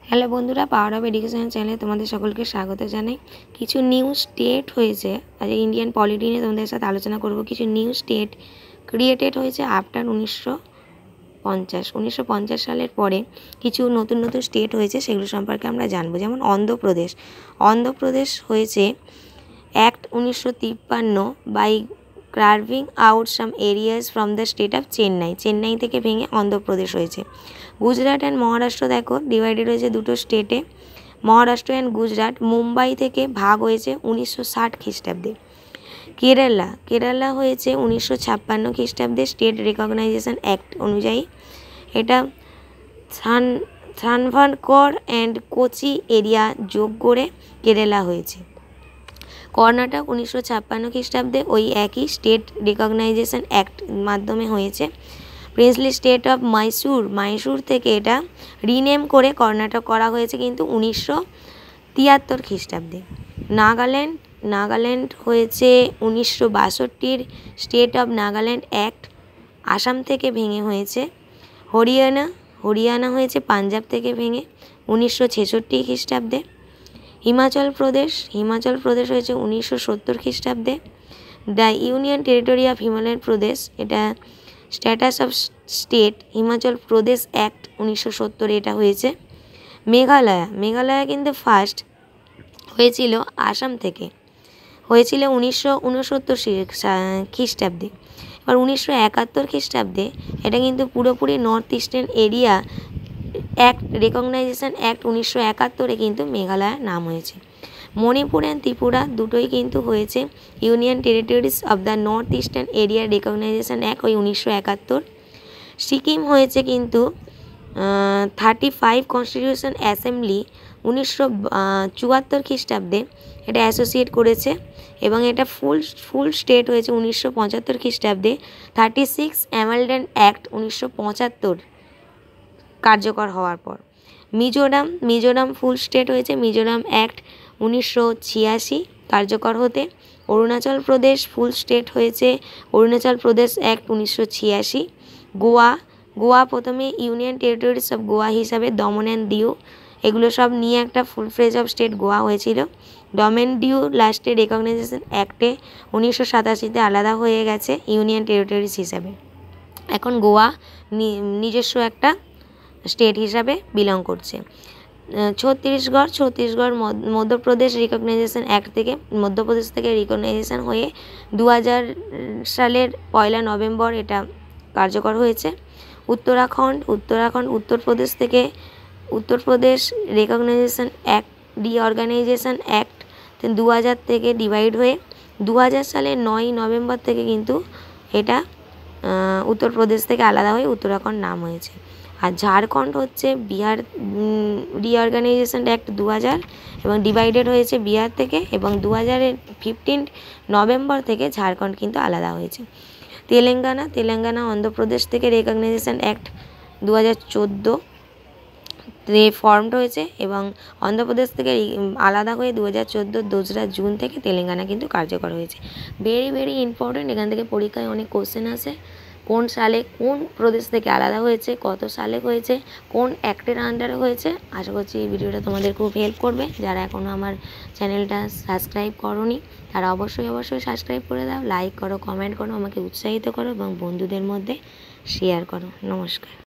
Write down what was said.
Hello বন্ধুরা, power of education চ্যানেলে তোমাদের সকলকে স্বাগত জানাই। কিছু নিউ স্টেট হয়েছে, আজ ইন্ডিয়ান পলিটি নিয়ে তোমাদের সাথে আলোচনা করব। কিছু নিউ স্টেট ক্রিয়েটেড হয়েছে আফটার 1950 সালের পরে কিছু নতুন নতুন স্টেট হয়েছে, সেগুলো সম্পর্কে আমরা জানবো। যেমন অন্ধ্রপ্রদেশ হয়েছে act 1953 by carving out some areas from the state of Chennai থেকে ভেঙে অন্ধ্রপ্রদেশ হয়েছে। গুজরাট অ্যান্ড মহারাষ্ট্র দেখো ডিভাইডেড হয়েছে দুটো স্টেটে, মহারাষ্ট্র অ্যান্ড গুজরাট। মুম্বাই থেকে ভাগ হয়েছে 1960 খ্রিস্টাব্দে। কেরালা হয়েছে 1956 খ্রিস্টাব্দে স্টেট রেকগনাইজেশন অ্যাক্ট অনুযায়ী। এটা থানভারকর অ্যান্ড কোচি এরিয়া যোগ করে কেরালা হয়েছে। কর্ণাটক 1956 খ্রিস্টাব্দে ওই একই স্টেট রিকগনাইজেশন অ্যাক্ট মাধ্যমে হয়েছে। প্রিন্সলি স্টেট অফ মাইসুর থেকে এটা রিনেম করে কর্ণাটক করা হয়েছে কিন্তু 1973 খ্রিস্টাব্দে। নাগাল্যান্ড হয়েছে 1962 state of Nagaland act Assam থেকে ভেঙে হয়েছে। হরিয়ানা হয়েছে পাঞ্জাব থেকে ভেঙে 1966 খ্রিস্টাব্দে। হিমাচল প্রদেশ হয়েছে 1970 খ্রিস্টাব্দে। The union territory of Himalayan Pradesh, এটা status of state Himachal Pradesh act 1970 এটা হয়েছে। মেঘালয়া কিন্তু ফার্স্ট হয়েছিল আসাম থেকে, হয়েছিল 1969 খ্রিস্টাব্দে। এবার 1971 খ্রিস্টাব্দে এটা কিন্তু পুরোপুরি north eastern area act recognition act 1971 কিন্তু মেঘালয়ের নাম হয়েছে। মণিপুর অ্যান্ড ত্রিপুরা দুটোই কিন্তু হয়েছে union territories of the north eastern area recognition act ওই 1971। সিকিম হয়েছে কিন্তু 35 কনস্টিটিউশন অ্যাসেম্বলি 1974 খ্রিস্টাব্দে এটা অ্যাসোসিয়েট করেছে এবং এটা ফুল স্টেট হয়েছে 1975 খ্রিস্টাব্দে। 36 অ্যামেন্ডমেন্ট অ্যাক্ট 1975 কার্যকর হওয়ার পর। মিজোরাম ফুল স্টেট হয়েছে মিজোরাম অ্যাক্ট 1986 কার্যকর হতে। অরুণাচল প্রদেশ ফুল স্টেট হয়েছে অরুণাচল প্রদেশ অ্যাক্ট 1986। গোয়া প্রথমে ইউনিয়ন টেরিটরিজ অফ গোয়া হিসাবে দমন অ্যান্ড দিউ এগুলো সব নিয়ে একটা ফুল ফ্লেজ অফ স্টেট গোয়া হয়েছিল। দমন দিউ লাস্টে রেকগনাইজেশন অ্যাক্টে 1987 আলাদা হয়ে গেছে ইউনিয়ন টেরিটরিজ হিসাবে। এখন গোয়া নিজস্ব একটা স্টেট হিসাবে বিলং করছে। ছত্তিশগড় মধ্যপ্রদেশ রিকগনাইজেশন অ্যাক্ট থেকে মধ্যপ্রদেশ থেকে রিকগনাইজেশন হয়ে 2000 সালের 1 নভেম্বর এটা কার্যকর হয়েছে। Uttarakhand Uttar Pradesh recognition act reorganisation act 2000 থেকে ডিভাইড হয়ে 2000 সালের 9 নভেম্বর থেকে কিন্তু এটা উত্তরপ্রদেশ থেকে আলাদা হয়ে উত্তরাখণ্ড নাম হয়েছে। আর ঝাড়খণ্ড হচ্ছে বিহার রিঅর্গানাইজেশন অ্যাক্ট 2000 এবং ডিভাইডেড হয়েছে বিহার থেকে এবং 2015 নভেম্বর থেকে ঝাড়খণ্ড কিন্তু আলাদা হয়েছে। তেলেঙ্গানা অন্ধ্রপ্রদেশ থেকে রেকগনাইজেশন অ্যাক্ট 2014 ফর্মড হয়েছে এবং অন্ধ্রপ্রদেশ থেকে আলাদা হয়ে 2014 2রা জুন থেকে তেলেঙ্গানা কিন্তু কার্যকর হয়েছে। ভেরি ইম্পর্টেন্ট, এখান থেকে পরীক্ষায় অনেক কোশ্চেন আসে। কোন সালে কোন প্রদেশ থেকে আলাদা হয়েছে, কত সালে হয়েছে, কোন অ্যাক্টের আন্ডারে হয়েছে। আশা করছি এই ভিডিওটা তোমাদের খুব হেল্প করবে। যারা এখনও আমার চ্যানেলটা সাবস্ক্রাইব করোনি তারা অবশ্যই সাবস্ক্রাইব করে দাও, লাইক করো, কমেন্ট করো, আমাকে উৎসাহিত করো এবং বন্ধুদের মধ্যে শেয়ার করো। নমস্কার।